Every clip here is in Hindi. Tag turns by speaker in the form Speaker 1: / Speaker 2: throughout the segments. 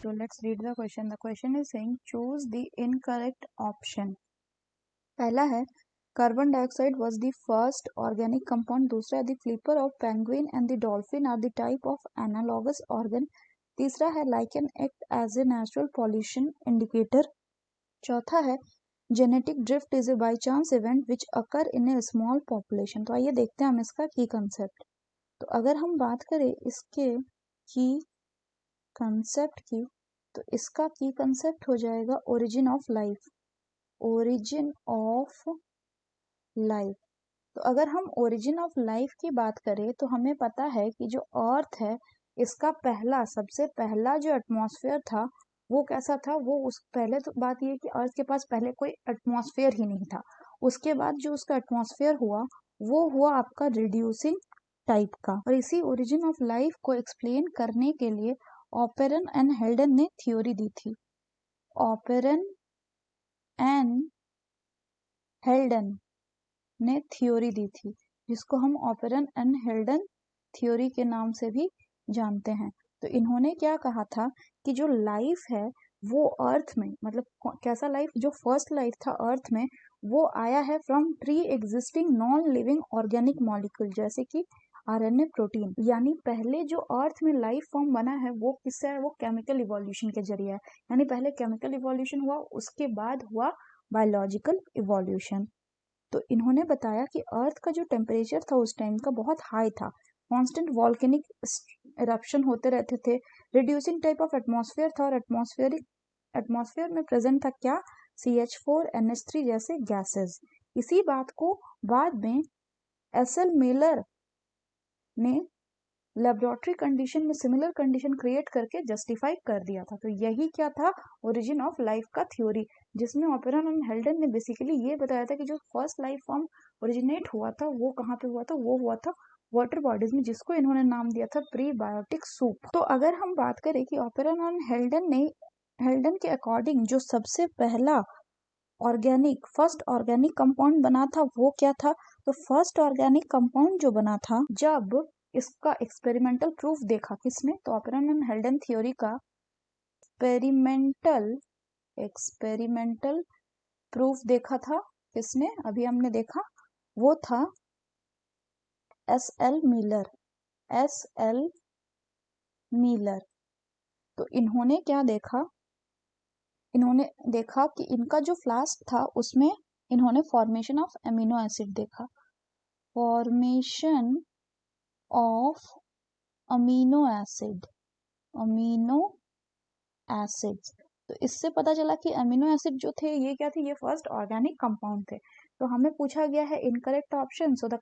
Speaker 1: So let's read the question. The question is saying choose the incorrect option. पहला है carbon dioxide was the first organic compound. दूसरा है the flipper of penguin and the dolphin are the type of analogous organ. तीसरा है lichen act as a natural pollution indicator. चौथा है genetic drift is a by chance event which occur in a small population. तो आइए देखते हैं हम इसका की कंसेप्ट. तो अगर हम बात करें इसके की कंसेप्ट की, तो इसका की कंसेप्ट हो जाएगा origin of life. Origin of life. तो अगर हम ओरिजिन ऑफ लाइफ की बात करें तो हमें पता है कि जो अर्थ है इसका पहला सबसे पहला जो एटमॉस्फेयर था वो कैसा था. वो उस पहले तो बात ये कि अर्थ के पास पहले कोई एटमॉस्फेयर ही नहीं था. उसके बाद जो उसका एटमॉस्फेयर हुआ वो हुआ आपका रिड्यूसिंग टाइप का. और इसी ओरिजिन ऑफ लाइफ को एक्सप्लेन करने के लिए ऑपेरन एंड हेल्डन ने थ्योरी दी थी. ऑपेरन एंड हेल्डन ने थ्योरी दी थी जिसको हम ऑपेरन एंड हेल्डन थ्योरी के नाम से भी जानते हैं. तो इन्होंने क्या कहा था कि जो लाइफ है वो अर्थ में, मतलब कैसा लाइफ, जो फर्स्ट लाइफ था अर्थ में वो आया है from pre existing non living organic molecule जैसे कि आरएनए, प्रोटीन. यानी पहले जो अर्थ में लाइफ फॉर्म बना है वो किससे है, वो केमिकल इवोल्यूशन के जरिए है. यानी पहले केमिकल इवोल्यूशन हुआ, उसके बाद हुआ बायोलॉजिकल इवोल्यूशन. तो इन्होंने बताया कि अर्थ का जो टेम्परेचर था उस टाइम का बहुत हाई था. कांस्टेंट वॉल्केनिक इरप्शन होते रहते थे. रिड्यूसिंग टाइप ऑफ एटमॉस्फेयर था और एटमॉस्फेयर में प्रेजेंट था क्या, CH4NH3 जैसे गैसेस. इसी बात को बाद में SL मेलर ने लेबोरेटरी कंडीशन में सिमिलर कंडीशन क्रिएट करके जस्टिफाई कर दिया था. तो यही क्या था, ओरिजिन ऑफ लाइफ का थ्योरी, जिसमें ऑपेरन एंड हेल्डन ने बेसिकली ये बताया था कि जो फर्स्ट लाइफ फॉर्म ओरिजिनेट हुआ था वो कहाँ पे हुआ था, वो हुआ था वाटर बॉडीज में, जिसको इन्होंने नाम दिया था प्रीबायोटिक सूप. तो अगर हम बात करें कि ऑपेरन एंड हेल्डन के अकॉर्डिंग जो सबसे पहला फर्स्ट ऑर्गेनिक कंपाउंड बना था वो क्या था. तो फर्स्ट ऑर्गेनिक कंपाउंड जो बना था, जब इसका एक्सपेरिमेंटल प्रूफ देखा किसने, तो ऑपेरन एंड हेल्डन थ्योरी का एक्सपेरिमेंटल प्रूफ देखा था किसने, अभी हमने देखा, वो था SL मीलर. तो इन्होंने क्या देखा, इन्होंने देखा कि इनका जो फ्लास्क था उसमें इन्होंने फॉर्मेशन ऑफ अमीनो एसिड देखा. Formation of amino acids. तो इससे पता चला कि अमीनो एसिड जो थे ये क्या थे, ये फर्स्ट ऑर्गेनिक कंपाउंड थे. तो हमें पूछा गया है incorrect option. So the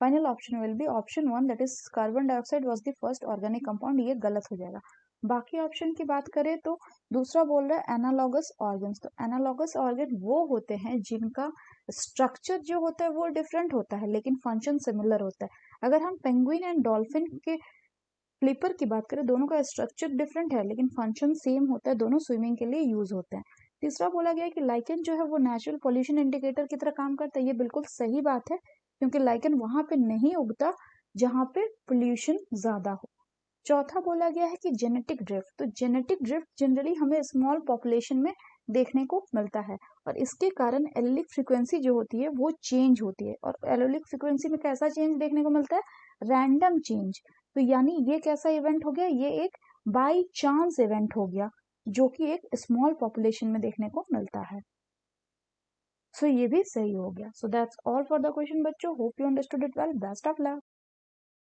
Speaker 1: final option will be option 1, that is carbon dioxide was the first organic compound. ये गलत हो जाएगा. बाकी ऑप्शन की बात करें तो दूसरा बोल रहा है एनालॉगस ऑर्गन्स. तो एनालॉगस ऑर्गन वो होते हैं जिनका स्ट्रक्चर जो होता है वो डिफरेंट होता है लेकिन फंक्शन सिमिलर होता है. अगर हम पेंगुइन एंड डॉल्फिन के फ्लिपर की बात करें, दोनों का स्ट्रक्चर डिफरेंट है लेकिन फंक्शन सेम होता है, दोनों स्विमिंग के लिए यूज होते हैं. तीसरा बोला गया है कि लाइकन जो है वो नेचुरल पॉल्यूशन इंडिकेटर की तरह काम करता है. ये बिल्कुल सही बात है क्योंकि लाइकन वहां पे नहीं उगता जहां पे पोल्यूशन ज्यादा हो. चौथा बोला गया है कि जेनेटिक ड्रिफ्ट. तो जेनेटिक ड्रिफ्ट जनरली हमें स्मॉल पॉपुलेशन में देखने को मिलता है और इसके कारण एलोलिक फ्रीक्वेंसी जो होती है वो चेंज होती है. और एलोलिक फ्रीक्वेंसी में कैसा चेंज देखने को मिलता है, रैंडम चेंज. तो यानी ये कैसा इवेंट हो गया, ये एक बाय चांस इवेंट हो गया जो कि एक स्मॉल पॉपुलेशन में देखने को मिलता है. सो ये भी सही हो गया. So that's all for the question बच्चों. Hope you understood it well. Best of luck.